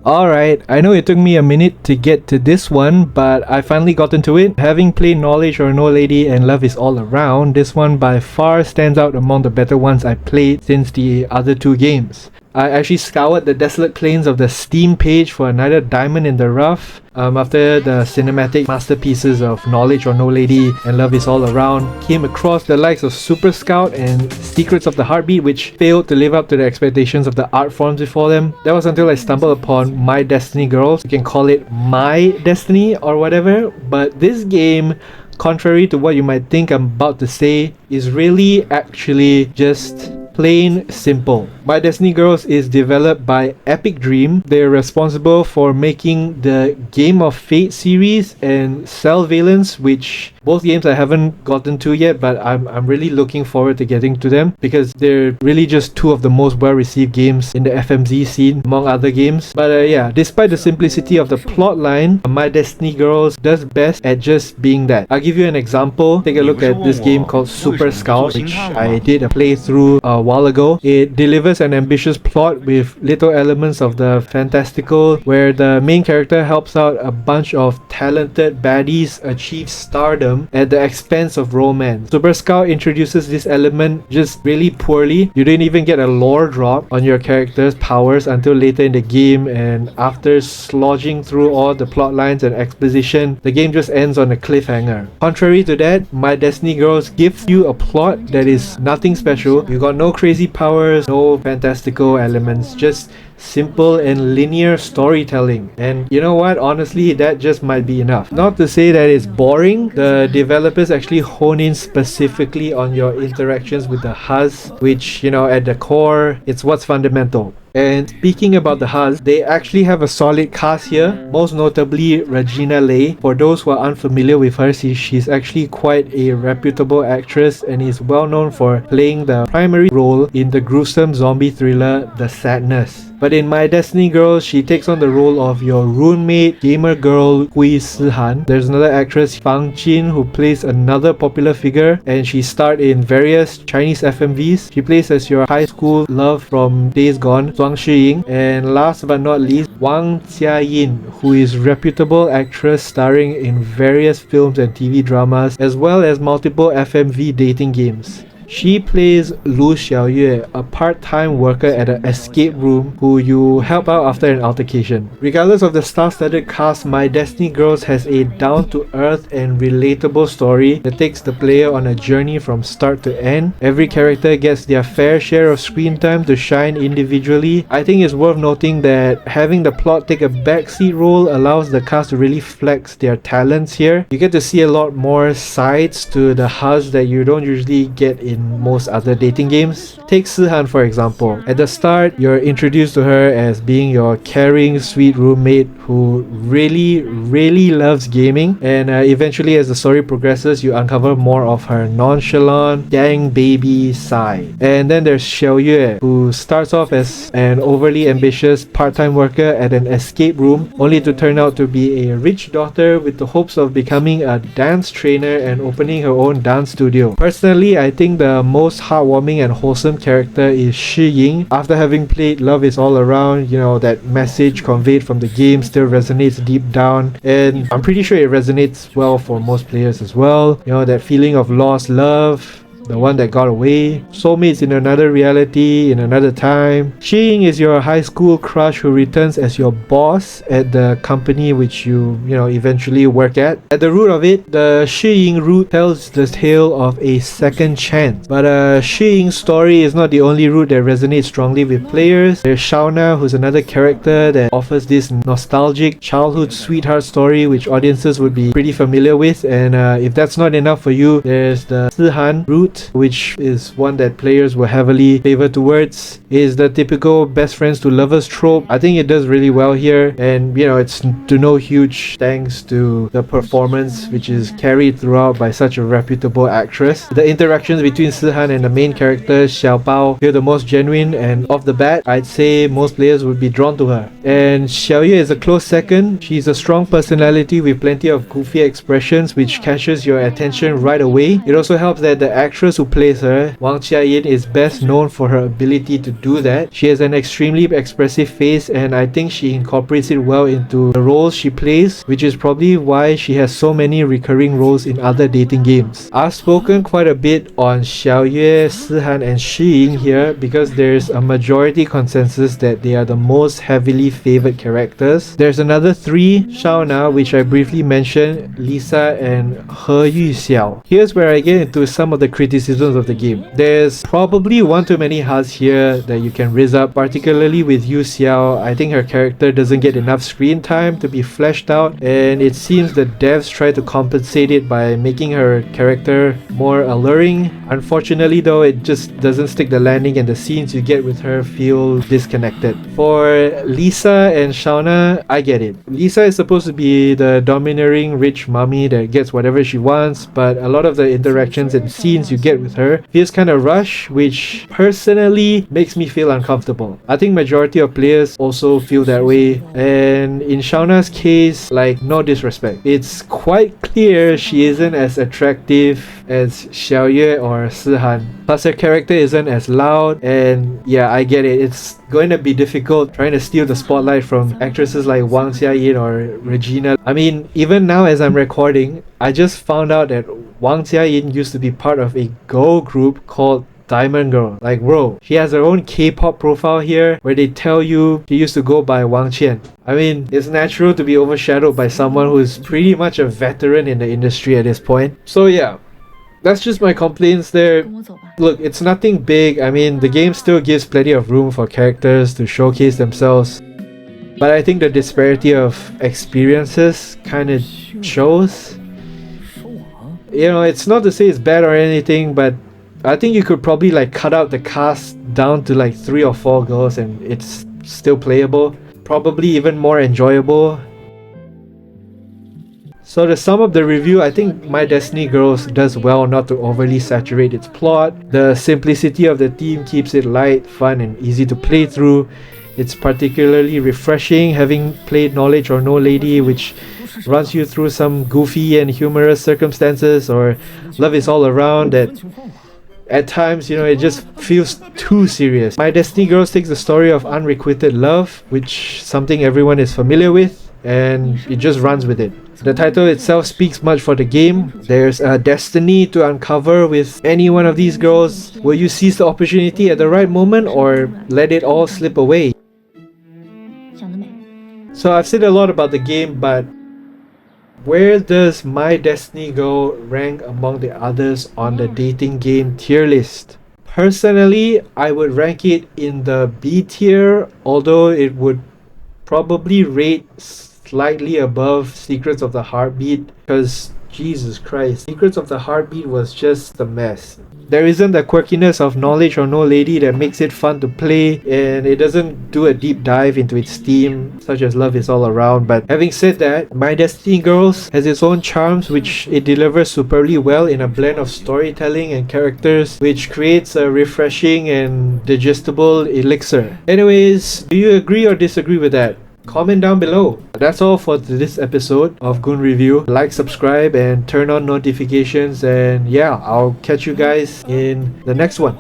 Alright, I know it took me a minute to get to this one, but I finally got into it. Having played Knowledge or No Lady and Love is All Around, this one by far stands out among the better ones I played since the other two games. I actually scoured the desolate plains of the Steam page for another diamond in the rough. After the cinematic masterpieces of Knowledge or No Lady and Love is All Around, came across the likes of Super Scout and Secrets of the Heartbeat, which failed to live up to the expectations of the art forms before them. That was until I stumbled upon My Destiny Girls. You can call it My Destiny or whatever, but this game, contrary to what you might think I'm about to say, is really actually just plain simple. My Destiny Girls is developed by Epic Dream. They're responsible for making the Game of Fate series and Cell Valence, which both games I haven't gotten to yet, but I'm really looking forward to getting to them because they're really just two of the most well-received games in the FMZ scene among other games. But yeah, despite the simplicity of the plotline, My Destiny Girls does best at just being that. I'll give you an example. Take a look at this game called Super Scout, which I did a playthrough a while ago. It delivers an ambitious plot with little elements of the fantastical, where the main character helps out a bunch of talented baddies achieve stardom at the expense of romance. Super Scout introduces this element just really poorly. You didn't even get a lore drop on your character's powers until later in the game, and after slogging through all the plot lines and exposition, the game just ends on a cliffhanger. Contrary to that, My Destiny Girls gives you a plot that is nothing special. You got no crazy powers, no fantastical elements, just simple and linear storytelling. And you know what, honestly, that just might be enough. Not to say that it's boring. The developers actually hone in specifically on your interactions with the Huz, which, you know, at the core, it's what's fundamental. And speaking about the Huz, they actually have a solid cast here, most notably Regina Leigh. For those who are unfamiliar with her, she's actually quite a reputable actress and is well known for playing the primary role in the gruesome zombie thriller The Sadness. But in My Destiny Girls, she takes on the role of your roommate, gamer girl Hui Si-han. There's another actress, Fang Jin, who plays another popular figure, and she starred in various Chinese FMVs. She plays as your high school love from Days Gone, Zhuang Shiying. And last but not least, Wang Jia-yin, who is reputable actress starring in various films and TV dramas, as well as multiple FMV dating games. She plays Lu Xiaoyue, a part-time worker at an escape room who you help out after an altercation. Regardless of the star-studded cast, My Destiny Girls has a down-to-earth and relatable story that takes the player on a journey from start to end. Every character gets their fair share of screen time to shine individually. I think it's worth noting that having the plot take a backseat role allows the cast to really flex their talents here. You get to see a lot more sides to the Huz that you don't usually get in most other dating games. Take Si-han for example. At the start, you're introduced to her as being your caring, sweet roommate who really loves gaming, and eventually as the story progresses, you uncover more of her nonchalant, gang baby side. And then there's Xiaoyue, who starts off as an overly ambitious part-time worker at an escape room, only to turn out to be a rich daughter with the hopes of becoming a dance trainer and opening her own dance studio. Personally, I think the most heartwarming and wholesome character is Shi Ying. After having played Love is All Around, you know, that message conveyed from the game still resonates deep down, and I'm pretty sure it resonates well for most players as well. You know, that feeling of lost love, the one that got away, soulmates in another reality, in another time. Shi-ying is your high school crush who returns as your boss at the company which you eventually work at. At the root of it, the Shi-ying route tells the tale of a second chance. But Shi-ying's story is not the only route that resonates strongly with players. There's Shauna, who's another character that offers this nostalgic childhood sweetheart story which audiences would be pretty familiar with. And if that's not enough for you, there's the Si-han route, which is one that players will heavily favor towards. Is the typical best friends to lovers trope. I think it does really well here, and you know, it's to no huge thanks to the performance which is carried throughout by such a reputable actress. The interactions between Si-han and the main character Xiao Bao feel the most genuine, and off the bat, I'd say most players would be drawn to her. And Xiaoyue is a close second. She's a strong personality with plenty of goofy expressions which catches your attention right away. It also helps that the actress actress who plays her, Wang Jiayin, is best known for her ability to do that. She has an extremely expressive face, and I think she incorporates it well into the roles she plays, which is probably why she has so many recurring roles in other dating games. I've spoken quite a bit on Xiaoyue, Sihan and Shi Ying here because there's a majority consensus that they are the most heavily favored characters. There's another three, Shauna, which I briefly mentioned, Lisa and He Yuxiao. Here's where I get into some of the criticisms of the game. There's probably one too many Has here that you can raise up, particularly with Yu Xiao. I think her character doesn't get enough screen time to be fleshed out, and it seems the devs try to compensate it by making her character more alluring. Unfortunately though, it just doesn't stick the landing, and the scenes you get with her feel disconnected. For Lisa and Shauna, I get it. Lisa is supposed to be the domineering rich mommy that gets whatever she wants, but a lot of the interactions and scenes you get with her feels kind of rushed, which personally makes me feel uncomfortable. I think majority of players also feel that way, and in Shauna's case, like, no disrespect, it's quite clear she isn't as attractive as Xiaoyue or Sihan. Plus her character isn't as loud, and yeah, I get it. It's going to be difficult trying to steal the spotlight from actresses like Wang Jiayin or Regina. I mean, even now as I'm recording, I just found out that Wang Jiayin used to be part of a girl group called Diamond Girl. Like, bro, she has her own K-pop profile here where they tell you she used to go by Wang Qian. I mean, it's natural to be overshadowed by someone who's pretty much a veteran in the industry at this point. So yeah, that's just my complaints there. Look, it's nothing big. I mean, the game still gives plenty of room for characters to showcase themselves. But I think the disparity of experiences kind of shows. You know, it's not to say it's bad or anything, but I think you could probably like cut out the cast down to like 3 or 4 girls and it's still playable. Probably even more enjoyable. So to sum up the review, I think My Destiny Girls does well not to overly saturate its plot. The simplicity of the theme keeps it light, fun and easy to play through. It's particularly refreshing, having played Knowledge or No Lady, which runs you through some goofy and humorous circumstances, or Love Is All Around, that at times, you know, it just feels too serious. My Destiny Girls takes the story of unrequited love, which something everyone is familiar with, and it just runs with it. The title itself speaks much for the game. There's a destiny to uncover with any one of these girls. Will you seize the opportunity at the right moment or let it all slip away? So I've said a lot about the game, but where does My Destiny Girl rank among the others on the dating game tier list? Personally, I would rank it in the B tier, although it would probably rate slightly above Secrets of the Heartbeat, because Jesus Christ, Secrets of the Heartbeat was just a mess. There isn't the quirkiness of Knowledge or No Lady that makes it fun to play, and it doesn't do a deep dive into its theme such as Love Is All Around. But having said that, My Destiny Girls has its own charms which it delivers superbly well in a blend of storytelling and characters, which creates a refreshing and digestible elixir. Anyways, do you agree or disagree with that? Comment down below. That's all for this episode of GOON Review. Like, subscribe and turn on notifications, and yeah, I'll catch you guys in the next one.